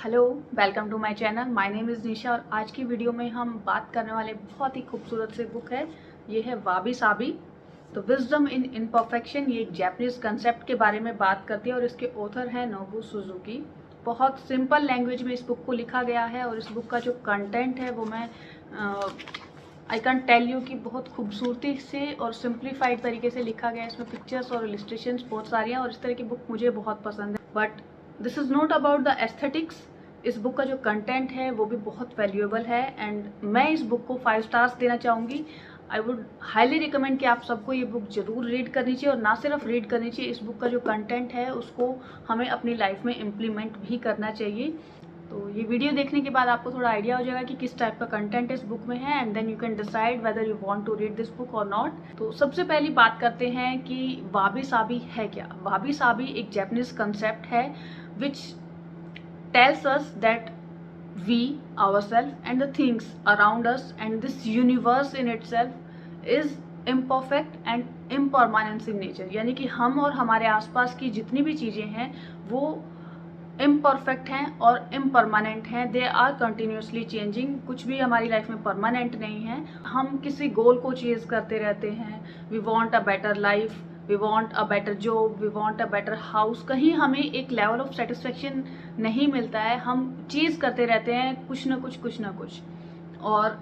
Hello, welcome to my channel. My name is Nisha और आज की वीडियो में हम बात करने वाले बहुत ही खूबसूरत से बुक है। ये है वाबी साबी, तो विजडम इन इम्परफेक्शन। ये एक जापानीज कंसेप्ट के बारे में बात करती है और इसके ऑथर है नोबु सुजुकी। बहुत सिंपल लैंग्वेज में इस बुक को लिखा गया है और इस बुक का जो कंटेंट है वो मैं आई कैन टेल यू कि बहुत खूबसूरती से और सिंप्लीफाइड तरीके से लिखा गया है। इसमें पिक्चर्स और इलिस्ट्रेशंस बहुत सारी हैं और इस तरह की बुक मुझे बहुत पसंद है। But this is not about the aesthetics. इस बुक का जो कंटेंट है वो भी बहुत वैल्यूएबल है एंड मैं इस बुक को 5 स्टार्स देना चाहूँगी। आई वुड हाईली रिकमेंड कि आप सबको ये बुक ज़रूर रीड करनी चाहिए और ना सिर्फ रीड करनी चाहिए, इस बुक का जो कंटेंट है उसको हमें अपनी लाइफ में इम्प्लीमेंट भी करना चाहिए। तो ये वीडियो देखने के बाद आपको थोड़ा आइडिया हो जाएगा कि किस टाइप का कंटेंट इस बुक में है and then you can decide whether you want to read this book और नॉट। तो सबसे पहली बात करते हैं कि वाबी साबी है क्या। वाबी साबी एक जापानीज कंसेप्ट है विच tells us that we ourselves and the things around us and this universe in itself is imperfect and impermanence in nature। यानी कि हम और हमारे आसपास की जितनी भी चीज़ें हैं वो इम्परफेक्ट हैं और इम्परमानेंट हैं। They are continuously changing. कुछ भी हमारी लाइफ में परमानेंट नहीं है। हम किसी गोल को चेज करते रहते हैं। We want a better life, we want a better job, we want a better house. कहीं हमें एक लेवल ऑफ सेटिस्फेक्शन नहीं मिलता है। हम चीज़ करते रहते हैं कुछ ना कुछ और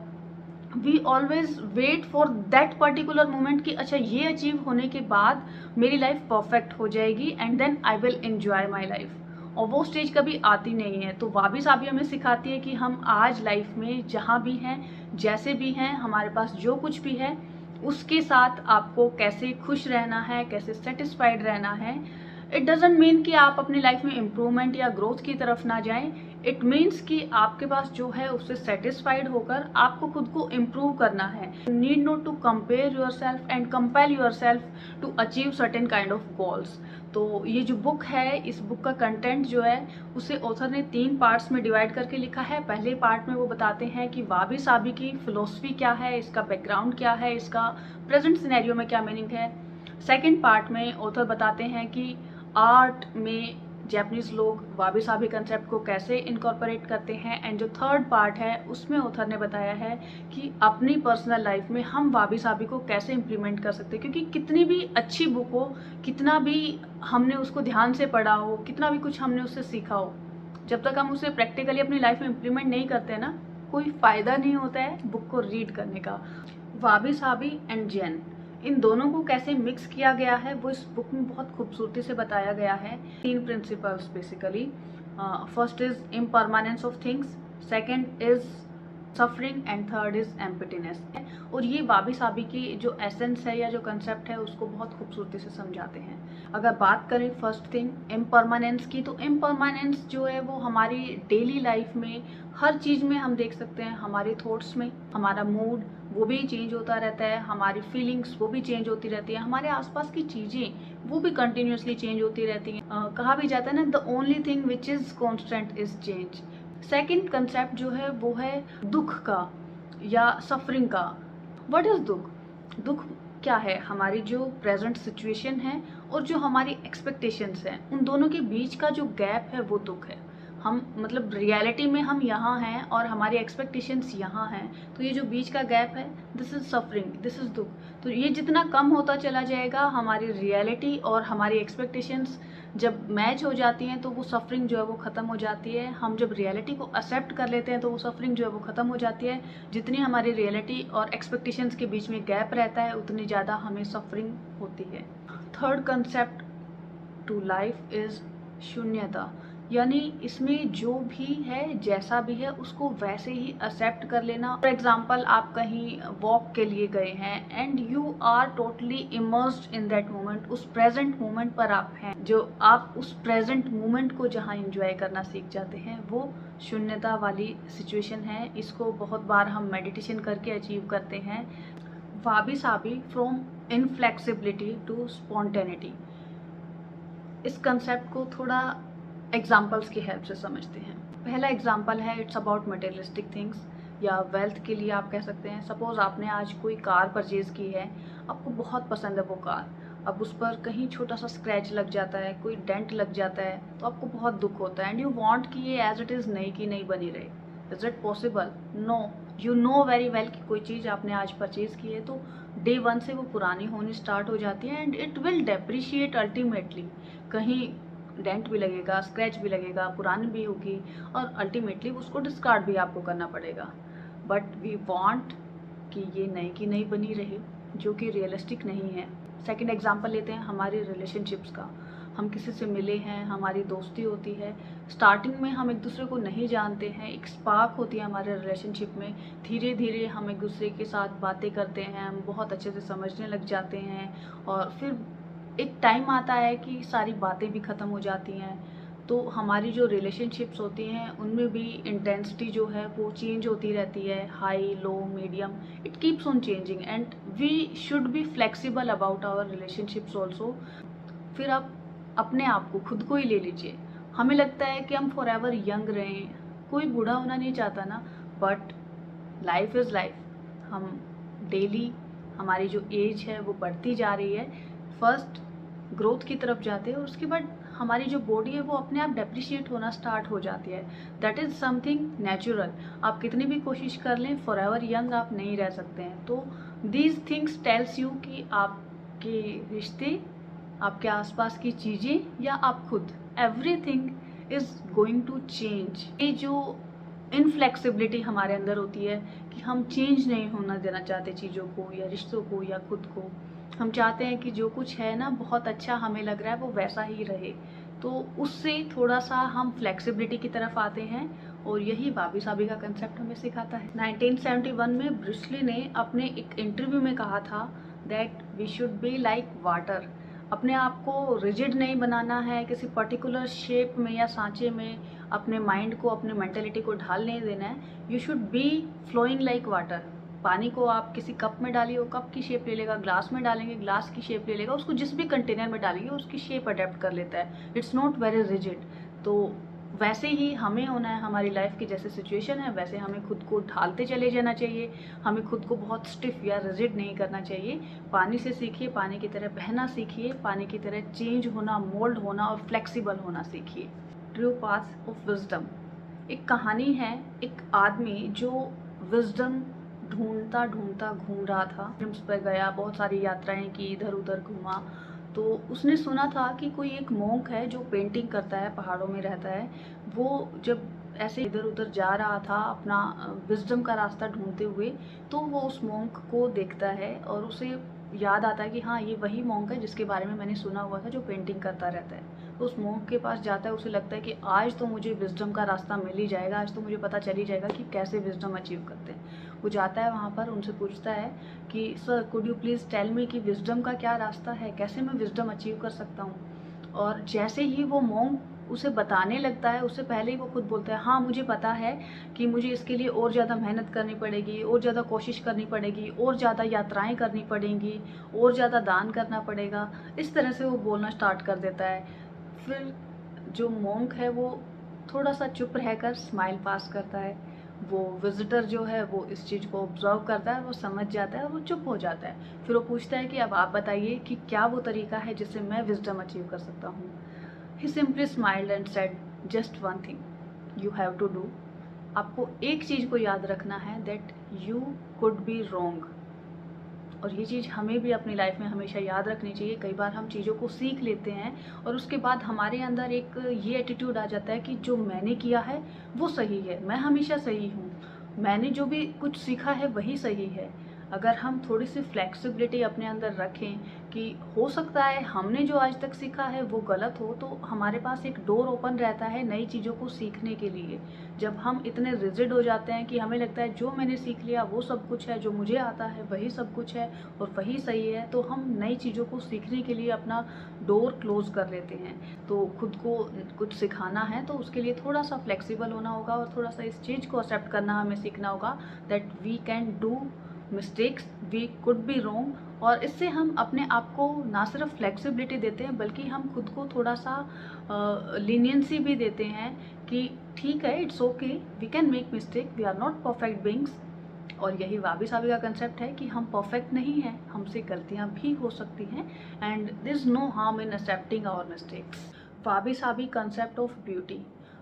we always wait for that particular moment कि अच्छा ये अचीव होने के बाद मेरी लाइफ परफेक्ट हो जाएगी and then I will enjoy my life. और वो स्टेज कभी आती नहीं है। तो वाबी साबी हमें सिखाती है कि हम आज लाइफ में जहाँ भी हैं, जैसे भी हैं, हमारे पास जो कुछ भी है उसके साथ आपको कैसे खुश रहना है, कैसे सेटिस्फाइड रहना है। इट डजेंट मीन कि आप अपनी लाइफ में इम्प्रूवमेंट या ग्रोथ की तरफ ना जाएं। इट मीन्स कि आपके पास जो है उससे सेटिस्फाइड होकर आपको खुद को इम्प्रूव करना है। Need not to compare yourself and compel yourself to achieve certain kind of goals. तो ये जो बुक है, इस बुक का कंटेंट जो है उसे ऑथर ने 3 पार्ट्स में डिवाइड करके लिखा है। पहले पार्ट में वो बताते हैं कि वाबी साबी की फिलोसफी क्या है, इसका बैकग्राउंड क्या है, इसका प्रेजेंट सिनेरियो में क्या मीनिंग है। सेकेंड पार्ट में ऑथर बताते हैं कि आर्ट में जापानीज लोग वाबी साबी कंसेप्ट को कैसे इनकॉर्पोरेट करते हैं एंड जो थर्ड पार्ट है उसमें ऑथर ने बताया है कि अपनी पर्सनल लाइफ में हम वाबी साबी को कैसे इम्प्लीमेंट कर सकते हैं। क्योंकि कितनी भी अच्छी बुक हो, कितना भी हमने उसको ध्यान से पढ़ा हो, कितना भी कुछ हमने उससे सीखा हो, जब तक हम उसे प्रैक्टिकली अपनी लाइफ में इम्प्लीमेंट नहीं करते ना, कोई फ़ायदा नहीं होता है बुक को रीड करने का। वाबी साबी एंड जैन, इन दोनों को कैसे मिक्स किया गया है वो इस बुक में बहुत खूबसूरती से बताया गया है। 3 principles basically. First is impermanence of things, second is suffering and third is emptiness. और ये वाबी साबी की जो एसेंस है या जो कंसेप्ट है उसको बहुत खूबसूरती से समझाते हैं। अगर बात करें फर्स्ट थिंग इम्परमानेंस की, तो इम्परमानेंस जो है वो हमारी डेली लाइफ में हर चीज़ में हम देख सकते हैं। हमारे थॉट्स में हमारा मूड वो भी चेंज होता रहता है, हमारी फीलिंग्स वो भी चेंज होती रहती है, हमारे आसपास की चीज़ें वो भी कंटिन्यूसली चेंज होती रहती हैं। कहा भी जाता है ना, the only thing which is constant is change. Second concept जो है वो है दुख का या सफरिंग का। व्हाट इज दुख? दुख क्या है? हमारी जो प्रेजेंट सिचुएशन है और जो हमारी एक्सपेक्टेशंस हैं, उन दोनों के बीच का जो गैप है वो दुख है। हम मतलब रियलिटी में हम यहाँ हैं और हमारी एक्सपेक्टेशंस यहाँ हैं, तो ये जो बीच का गैप है this is suffering, this is दुख। तो ये जितना कम होता चला जाएगा, हमारी रियलिटी और हमारी एक्सपेक्टेशंस जब मैच हो जाती हैं तो वो सफरिंग जो है वो ख़त्म हो जाती है। हम जब रियलिटी को एक्सेप्ट कर लेते हैं तो वो सफरिंग जो है वो ख़त्म हो जाती है। जितनी हमारी रियलिटी और एक्सपेक्टेशंस के बीच में गैप रहता है उतनी ज़्यादा हमें सफरिंग होती है। Third concept to life is शून्यता। यानी इसमें जो भी है, जैसा भी है, उसको वैसे ही एक्सेप्ट कर लेना। फॉर एग्जाम्पल, आप कहीं वॉक के लिए गए हैं and you are totally immersed in that moment. उस प्रेजेंट मोमेंट पर आप हैं, जो आप उस प्रेजेंट मोमेंट को जहाँ एंजॉय करना सीख जाते हैं वो शून्यता वाली सिचुएशन है। इसको बहुत बार हम मेडिटेशन करके अचीव करते हैं। Wabi sabi from inflexibility to spontaneity. इस कंसेप्ट को थोड़ा एग्जाम्पल्स की हेल्प से समझते हैं। पहला एग्जाम्पल है, इट्स अबाउट मटेरियलिस्टिक थिंग्स या वेल्थ के लिए आप कह सकते हैं। सपोज आपने आज कोई कार परचेज की है, आपको बहुत पसंद है वो कार, अब उस पर कहीं छोटा सा स्क्रैच लग जाता है, कोई डेंट लग जाता है, तो आपको बहुत दुख होता है एंड यू वांट कि ये एज इट इज़ नई की नई बनी रहे। Is it possible? No. You know very well कि कोई चीज़ आपने आज परचेज की है तो डे वन से वो पुरानी होनी स्टार्ट हो जाती है and it will depreciate ultimately. कहीं डेंट भी लगेगा, स्क्रैच भी लगेगा, पुरानी भी होगी और अल्टीमेटली उसको डिस्कार्ड भी आपको करना पड़ेगा। बट वी वांट कि ये नई की नई बनी रहे, जो कि रियलिस्टिक नहीं है। सेकंड एग्जांपल लेते हैं हमारी रिलेशनशिप्स का। हम किसी से मिले हैं, हमारी दोस्ती होती है, स्टार्टिंग में हम एक दूसरे को नहीं जानते हैं, एक स्पार्क होती है हमारे रिलेशनशिप में, धीरे धीरे हम एक दूसरे के साथ बातें करते हैं, हम बहुत अच्छे से समझने लग जाते हैं और फिर एक टाइम आता है कि सारी बातें भी ख़त्म हो जाती हैं। तो हमारी जो रिलेशनशिप्स होती हैं उनमें भी इंटेंसिटी जो है वो चेंज होती रहती है, high, low, medium, it keeps on changing and we should be flexible about our relationships also. फिर आप अपने आप को, खुद को ही ले लीजिए। हमें लगता है कि हम फॉर एवर यंग रहें, कोई बूढ़ा होना नहीं चाहता ना, बट लाइफ इज़ लाइफ। हम डेली, हमारी जो एज है वो बढ़ती जा रही है, फर्स्ट ग्रोथ की तरफ जाते हैं और उसके बाद हमारी जो बॉडी है वो अपने आप डेप्रिशिएट होना स्टार्ट हो जाती है। That is something natural. आप कितनी भी कोशिश कर लें, फॉर एवर यंग आप नहीं रह सकते हैं। तो दीज थिंग्स टेल्स यू कि आपके रिश्ते, आपके आसपास की चीज़ें या आप खुद, everything is going to change. ये जो इनफ्लेक्सिबिलिटी हमारे अंदर होती है कि हम चेंज नहीं होना देना चाहते चीज़ों को या रिश्तों को या खुद को। हम चाहते हैं कि जो कुछ है ना बहुत अच्छा हमें लग रहा है वो वैसा ही रहे। तो उससे थोड़ा सा हम फ्लेक्सिबिलिटी की तरफ आते हैं और यही वाबी साबी का कंसेप्ट हमें सिखाता है। 1971 में ब्रूस ली ने अपने एक इंटरव्यू में कहा था that we should be like water. अपने आप को रिजिड नहीं बनाना है, किसी पर्टिकुलर शेप में या सांचे में अपने माइंड को, अपने मेंटेलिटी को ढाल नहीं देना है। You should be flowing like water. पानी को आप किसी कप में डालिए, वो कप की शेप ले लेगा, ग्लास में डालेंगे ग्लास की शेप ले लेगा, उसको जिस भी कंटेनर में डालेंगे उसकी शेप अडेप्ट कर लेता है। It's not very rigid. तो वैसे ही हमें होना है, हमारी लाइफ की जैसे सिचुएशन है वैसे हमें खुद को ढालते चले जाना चाहिए। हमें खुद को बहुत स्टिफ या रिजिड नहीं करना चाहिए। पानी से सीखिए, पानी की तरह बहना सीखिए, पानी की तरह चेंज होना, मोल्ड होना और फ्लेक्सिबल होना सीखिए। True path of wisdom. एक कहानी है, एक आदमी जो विजडम ढूंढता ढूंढता घूम रहा था, ट्रिप्स पर गया, बहुत सारी यात्राएं की, इधर उधर घूमा। तो उसने सुना था कि कोई एक मॉन्क है जो पेंटिंग करता है, पहाड़ों में रहता है। वो जब ऐसे इधर उधर जा रहा था अपना विजडम का रास्ता ढूंढते हुए, तो वो उस मॉन्क को देखता है और उसे याद आता है कि हाँ ये वही मॉन्क है जिसके बारे में मैंने सुना हुआ था, जो पेंटिंग करता रहता है। तो उस मॉन्क के पास जाता है, उसे लगता है कि आज तो मुझे विजडम का रास्ता मिल ही जाएगा, आज तो मुझे पता चल ही जाएगा कि कैसे विजडम अचीव करते हैं। वो जाता है वहाँ पर, उनसे पूछता है कि sir could you please tell me कि विजडम का क्या रास्ता है, कैसे मैं विजडम अचीव कर सकता हूँ। और जैसे ही वो मॉन्क उसे बताने लगता है, उससे पहले ही वो खुद बोलता है हाँ मुझे पता है कि मुझे इसके लिए और ज़्यादा मेहनत करनी पड़ेगी, और ज़्यादा कोशिश करनी पड़ेगी, और ज़्यादा यात्राएं करनी पड़ेंगी, और ज़्यादा दान करना पड़ेगा। इस तरह से वो बोलना स्टार्ट कर देता है। फिर जो मॉन्क है वो थोड़ा सा चुप रहकर स्माइल पास करता है। वो विजिटर जो है वो इस चीज़ को ऑब्जर्व करता है, वो समझ जाता है और वो चुप हो जाता है। फिर वो पूछता है कि अब आप बताइए कि क्या वो तरीका है जिससे मैं विजडम अचीव कर सकता हूँ। He simply smiled and said just one thing you have to do. आपको एक चीज़ को याद रखना है, that you could be wrong. और ये चीज़ हमें भी अपनी लाइफ में हमेशा याद रखनी चाहिए। कई बार हम चीज़ों को सीख लेते हैं और उसके बाद हमारे अंदर एक ये एटीट्यूड आ जाता है कि जो मैंने किया है वो सही है, मैं हमेशा सही हूँ, मैंने जो भी कुछ सीखा है वही सही है। अगर हम थोड़ी सी फ्लेक्सिबिलिटी अपने अंदर रखें कि हो सकता है हमने जो आज तक सीखा है वो गलत हो, तो हमारे पास एक डोर ओपन रहता है नई चीज़ों को सीखने के लिए। जब हम इतने रिजिड हो जाते हैं कि हमें लगता है जो मैंने सीख लिया वो सब कुछ है, जो मुझे आता है वही सब कुछ है और वही सही है, तो हम नई चीज़ों को सीखने के लिए अपना डोर क्लोज कर लेते हैं। तो खुद को कुछ सिखाना है तो उसके लिए थोड़ा सा फ्लेक्सिबल होना होगा और थोड़ा सा इस चीज़ को एक्सेप्ट करना हमें सीखना होगा that we can do mistakes, we could be wrong. और इससे हम अपने आप को ना सिर्फ फ्लेक्सिबिलिटी देते हैं बल्कि हम खुद को थोड़ा सा लीनियंसी भी देते हैं कि ठीक है, it's okay, we can make mistake, we are not perfect beings, और यही वाबी साबी का कंसेप्ट है कि हम परफेक्ट नहीं हैं, हमसे गलतियां भी हो सकती हैं and there is no harm in accepting our mistakes. Wabi sabi concept of beauty,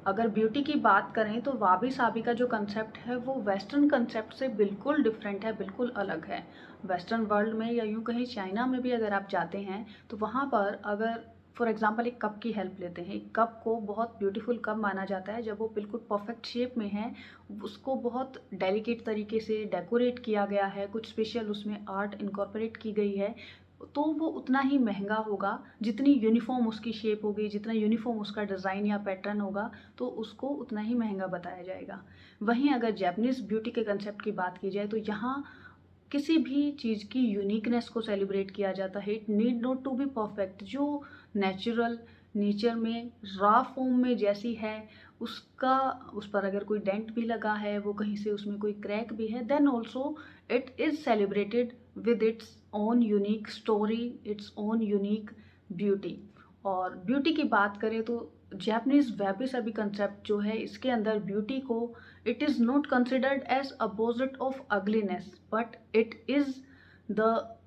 अगर ब्यूटी की बात करें तो वाबी साबी का जो कंसेप्ट है वो वेस्टर्न कंसेप्ट से बिल्कुल डिफरेंट है, बिल्कुल अलग है। वेस्टर्न वर्ल्ड में या यूँ कहीं चाइना में भी अगर आप जाते हैं तो वहाँ पर अगर फॉर एग्जाम्पल एक कप की हेल्प लेते हैं, एक कप को बहुत ब्यूटीफुल कप माना जाता है जब वो बिल्कुल परफेक्ट शेप में है, उसको बहुत डेलिकेट तरीके से डेकोरेट किया गया है, कुछ स्पेशल उसमें आर्ट इनकॉर्पोरेट की गई है, तो वो उतना ही महंगा होगा जितनी यूनिफॉर्म उसकी शेप होगी, जितना यूनिफॉर्म उसका डिज़ाइन या पैटर्न होगा तो उसको उतना ही महंगा बताया जाएगा। वहीं अगर जैपनीज़ ब्यूटी के कंसेप्ट की बात की जाए तो यहाँ किसी भी चीज़ की यूनिकनेस को सेलिब्रेट किया जाता है। It need not to be perfect, जो नेचुरल नेचर में रॉ फॉर्म में जैसी है उसका, उस पर अगर कोई डेंट भी लगा है, वो कहीं से उसमें कोई क्रैक भी है, then also it is celebrated with its own unique story, its own unique beauty. और ब्यूटी की बात करें तो जैपनीज वाबी साबी कंसेप्ट जो है इसके अंदर ब्यूटी को it is not considered as opposite of ugliness but it is the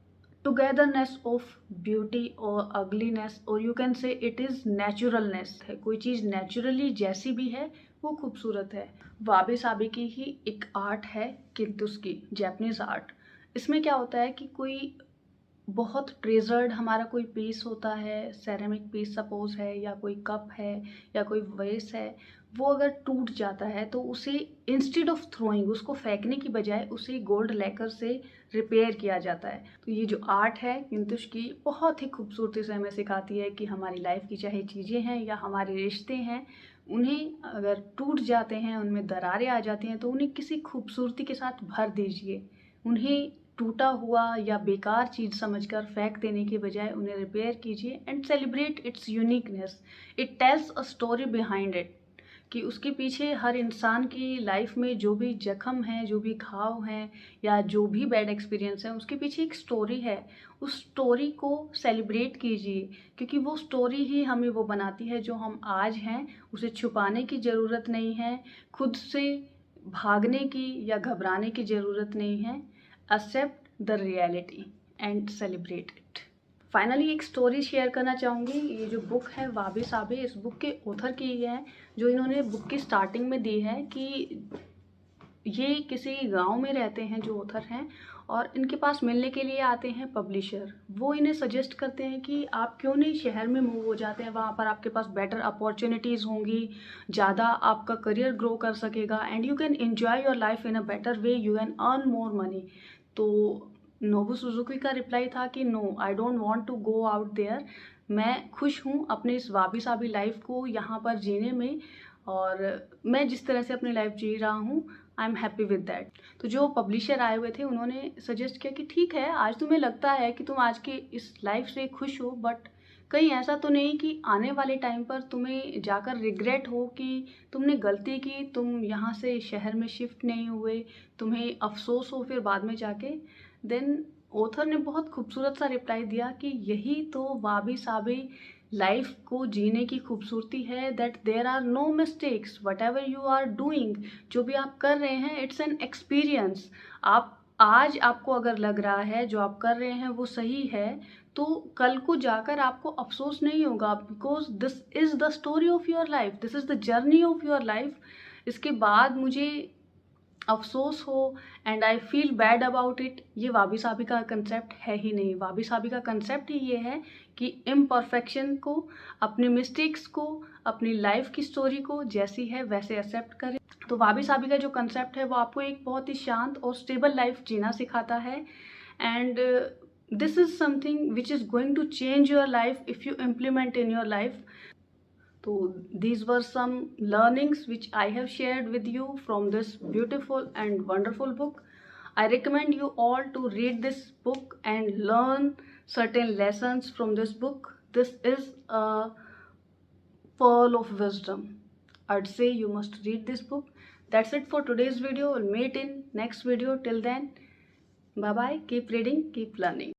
togetherness of beauty और अगलीनेस, और you can say it is naturalness है। कोई चीज़ नेचुरली जैसी भी है वो खूबसूरत है। वाबी साबी की ही एक आर्ट है किंतुस्की, जैपनीज आर्ट। इसमें क्या होता है कि कोई बहुत ट्रेजर्ड हमारा कोई पीस होता है, सेरेमिक पीस सपोज है, या कोई कप है या कोई वेस है, वो अगर टूट जाता है तो उसे इंस्टेड ऑफ थ्रोइंग, उसको फेंकने की बजाय उसे गोल्ड लेकर से रिपेयर किया जाता है। तो ये जो आर्ट है किंतुश की बहुत ही खूबसूरती से हमें सिखाती है कि हमारी लाइफ की चाहे चीज़ें हैं या हमारे रिश्ते हैं, उन्हें अगर टूट जाते हैं, उनमें दरारें आ जाती हैं तो उन्हें किसी खूबसूरती के साथ भर दीजिए। उन्हें टूटा हुआ या बेकार चीज़ समझकर फेंक देने के बजाय उन्हें रिपेयर कीजिए and celebrate it's uniqueness. It tells a story behind it, कि उसके पीछे हर इंसान की लाइफ में जो भी जख्म है, जो भी घाव हैं या जो भी बैड एक्सपीरियंस है, उसके पीछे एक स्टोरी है। उस स्टोरी को सेलिब्रेट कीजिए क्योंकि वो स्टोरी ही हमें वो बनाती है जो हम आज हैं। उसे छुपाने की ज़रूरत नहीं है, खुद से भागने की या घबराने की ज़रूरत नहीं है। Accept the reality and celebrate it. Finally एक स्टोरी शेयर करना चाहूँगी। ये जो बुक है वाबी साबी, इस बुक के ऑथर की है जो इन्होंने बुक की स्टार्टिंग में दी है कि ये किसी गांव में रहते हैं जो ऑथर हैं, और इनके पास मिलने के लिए आते हैं पब्लिशर। वो इन्हें सजेस्ट करते हैं कि आप क्यों नहीं शहर में मूव हो जाते हैं, वहाँ पर आपके पास बेटर अपॉर्चुनिटीज़ होंगी, ज़्यादा आपका करियर ग्रो कर सकेगा and you can enjoy your life in a better way, you can earn more money. तो नोबु सुजुकी का रिप्लाई था कि no, I don't want to go out there, मैं खुश हूँ अपने इस वाबी साबी लाइफ को यहाँ पर जीने में, और मैं जिस तरह से अपनी लाइफ जी रहा हूँ I am happy with that. तो जो पब्लिशर आए हुए थे उन्होंने सजेस्ट किया कि ठीक है, आज तुम्हें लगता है कि तुम आज की इस लाइफ से खुश हो, बट कहीं ऐसा तो नहीं कि आने वाले टाइम पर तुम्हें जाकर रिग्रेट हो कि तुमने गलती की, तुम यहाँ से शहर में शिफ्ट नहीं हुए, तुम्हें अफसोस हो फिर बाद में जाके। देन ऑथर ने बहुत खूबसूरत सा रिप्लाई दिया कि यही तो वाबी साबी लाइफ को जीने की खूबसूरती है, that there are no mistakes whatever you are doing. जो भी आप कर रहे हैं इट्स एन एक्सपीरियंस। आप आज आपको अगर लग रहा है जो आप कर रहे हैं वो सही है, तो कल को जाकर आपको अफसोस नहीं होगा, because this is the story of your life, this is the journey of your life. इसके बाद मुझे अफसोस हो and I feel bad about it, ये वाबी साबी का कंसेप्ट है ही नहीं। वाबी साबी का कंसेप्ट ही ये है कि इम्परफेक्शन को, अपनी मिस्टेक्स को, अपनी लाइफ की स्टोरी को जैसी है वैसे एक्सेप्ट करें। तो वाबी साबी का जो कंसेप्ट है वो आपको एक बहुत ही शांत और स्टेबल लाइफ जीना सिखाता है and this is something which is going to change your life if you implement in your life. So these were some learnings which I have shared with you from this beautiful and wonderful book. I recommend you all to read this book and learn certain lessons from this book. This is a pearl of wisdom. I'd say you must read this book. That's it for today's video. We'll meet in next video. Till then, bye bye. Keep reading, keep learning.